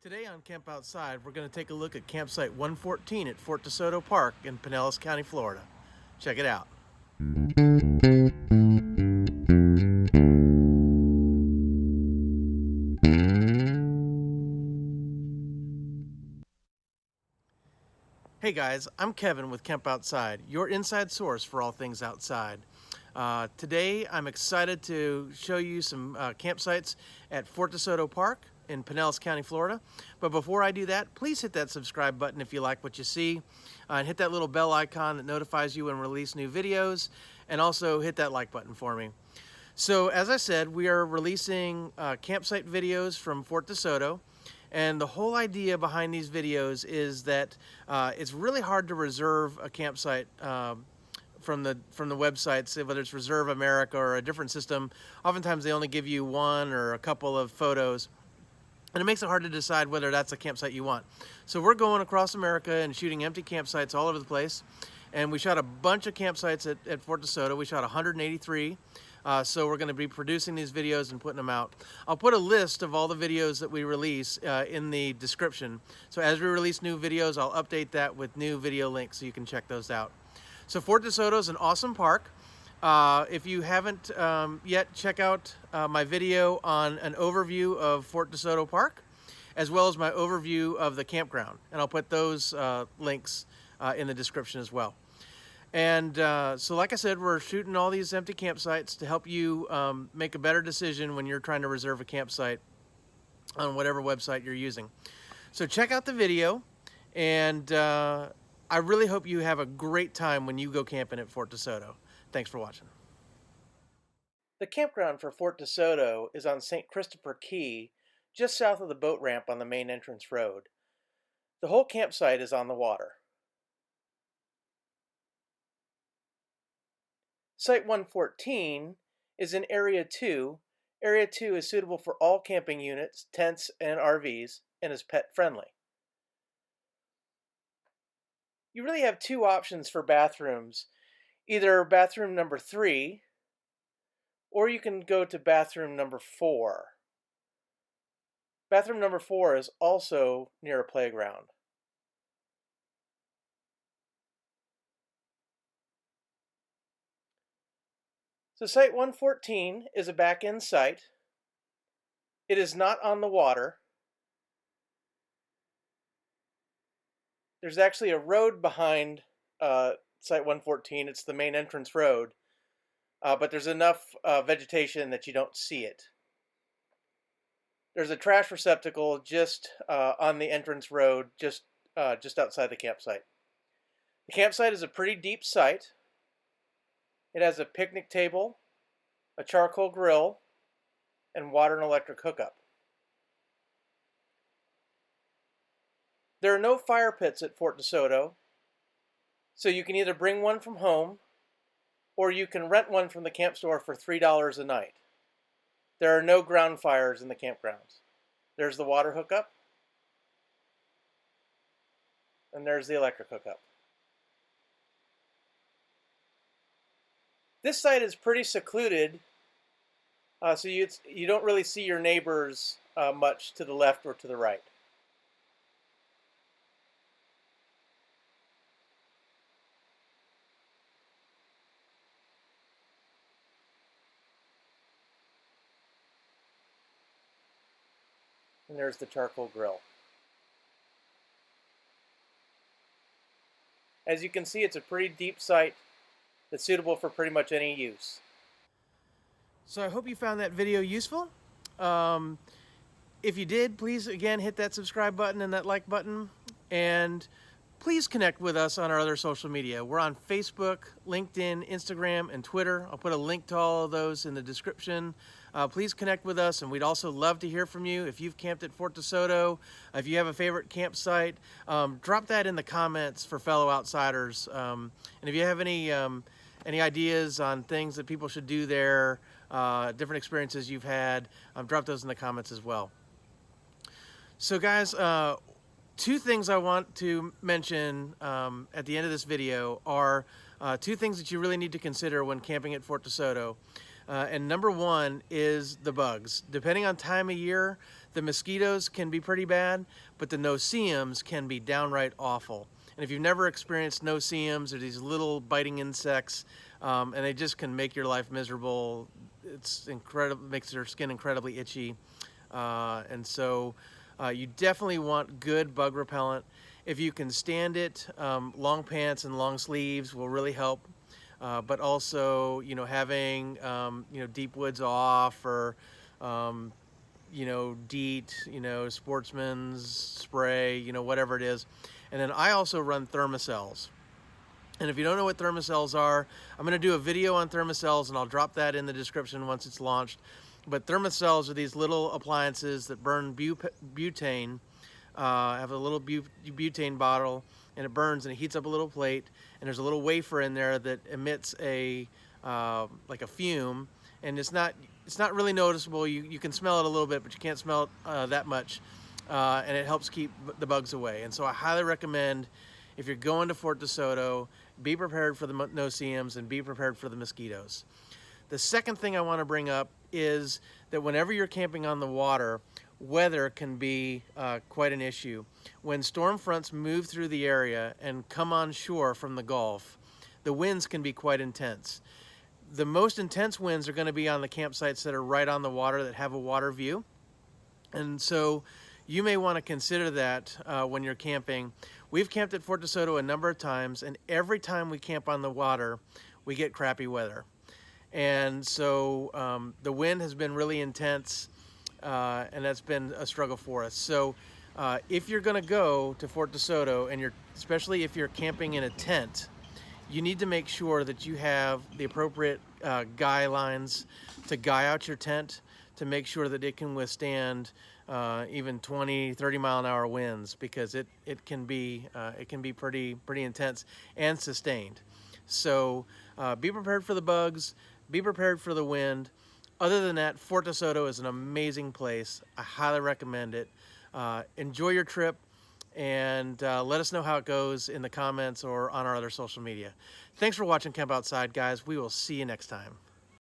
Today on Camp Outside, we're going to take a look at campsite 114 at Fort DeSoto Park in Pinellas County, Florida. Check it out. Hey guys, I'm Kevin with Camp Outside, your inside source for all things outside. Today I'm excited to show you some campsites at Fort DeSoto Park in Pinellas County, Florida. But before I do that, please hit that subscribe button if you like what you see, and hit that little bell icon that notifies you when we release new videos, and also hit that like button for me. So as I said, we are releasing campsite videos from Fort DeSoto. And the whole idea behind these videos is that it's really hard to reserve a campsite from the websites, whether it's Reserve America or a different system. Oftentimes they only give you one or a couple of photos, and it makes it hard to decide whether that's a campsite you want. So we're going across America and shooting empty campsites all over the place. And we shot a bunch of campsites at Fort DeSoto. We shot 183. So we're going to be producing these videos and putting them out. I'll put a list of all the videos that we release in the description. So as we release new videos, I'll update that with new video links so you can check those out. So Fort DeSoto is an awesome park. If you haven't yet, check out my video on an overview of Fort DeSoto Park, as well as my overview of the campground. And I'll put those links in the description as well. And so like I said, we're shooting all these empty campsites to help you make a better decision when you're trying to reserve a campsite on whatever website you're using. So check out the video, and I really hope you have a great time when you go camping at Fort DeSoto. Thanks for watching. The campground for Fort DeSoto is on St. Christopher Key, just south of the boat ramp on the main entrance road. The whole campsite is on the water. Site 114 is in Area 2. Area 2 is suitable for all camping units, tents, and RVs, and is pet friendly. You really have two options for bathrooms. Either bathroom number 3, or you can go to bathroom number 4. Bathroom number 4 is also near a playground. So Site 114 is a back-end site. It is not on the water. There's actually a road behind Site 114. It's the main entrance road, but there's enough vegetation that you don't see it. There's a trash receptacle just on the entrance road, just outside the campsite. The campsite is a pretty deep site. It has a picnic table, a charcoal grill, and water and electric hookup. There are no fire pits at Fort DeSoto, so you can either bring one from home or you can rent one from the camp store for $3 a night. There are no ground fires in the campgrounds. There's the water hookup, and there's the electric hookup. This site is pretty secluded, so you don't really see your neighbors much to the left or to the right. And there's the charcoal grill. As you can see, it's a pretty deep site that's suitable for pretty much any use. So I hope you found that video useful. If you did, please again hit that subscribe button and that like button, and please connect with us on our other social media. We're on Facebook, LinkedIn, Instagram, and Twitter. I'll put a link to all of those in the description. Please connect with us, and we'd also love to hear from you. If you've camped at Fort DeSoto, if you have a favorite campsite, drop that in the comments for fellow outsiders. And if you have any ideas on things that people should do there, different experiences you've had, drop those in the comments as well. So guys, two things I want to mention at the end of this video are two things that you really need to consider when camping at Fort DeSoto. And number one is the bugs. Depending on time of year, The mosquitoes can be pretty bad, but the no-see-ums can be downright awful. And if you've never experienced no-see-ums, they're these little biting insects, and they just can make your life miserable. It's incredible, makes your skin incredibly itchy. And so you definitely want good bug repellent. If you can stand it, long pants and long sleeves will really help. But also, having, deep woods off, or, DEET, sportsman's spray, whatever it is. And then I also run Thermacells. And if you don't know what Thermacells are, I'm going to do a video on Thermacells, and I'll drop that in the description once it's launched. But Thermacells are these little appliances that burn butane. Have a little butane bottle, and it burns, and it heats up a little plate, and there's a little wafer in there that emits a like a fume, and it's not really noticeable. You can smell it a little bit, but you can't smell it that much, and it helps keep the bugs away. And so I highly recommend, if you're going to Fort DeSoto, be prepared for the no-see-ums and be prepared for the mosquitoes. The second thing I want to bring up is that whenever you're camping on the water, weather can be quite an issue. When storm fronts move through the area and come on shore from the Gulf, the winds can be quite intense. The most intense winds are going to be on the campsites that are right on the water, that have a water view. And so you may want to consider that when you're camping. We've camped at Fort DeSoto a number of times, and every time we camp on the water, we get crappy weather. And so the wind has been really intense, and that's been a struggle for us. So if you're going to go to Fort DeSoto, and especially if you're camping in a tent, you need to make sure that you have the appropriate guy lines to guy out your tent, to make sure that it can withstand even 20-30 mile an hour winds, because it can be pretty intense and sustained. So be prepared for the bugs, be prepared for the wind. Other than that, Fort DeSoto is an amazing place. I highly recommend it. Enjoy your trip, and let us know how it goes in the comments or on our other social media. Thanks for watching Camp Outside, guys. We will see you next time.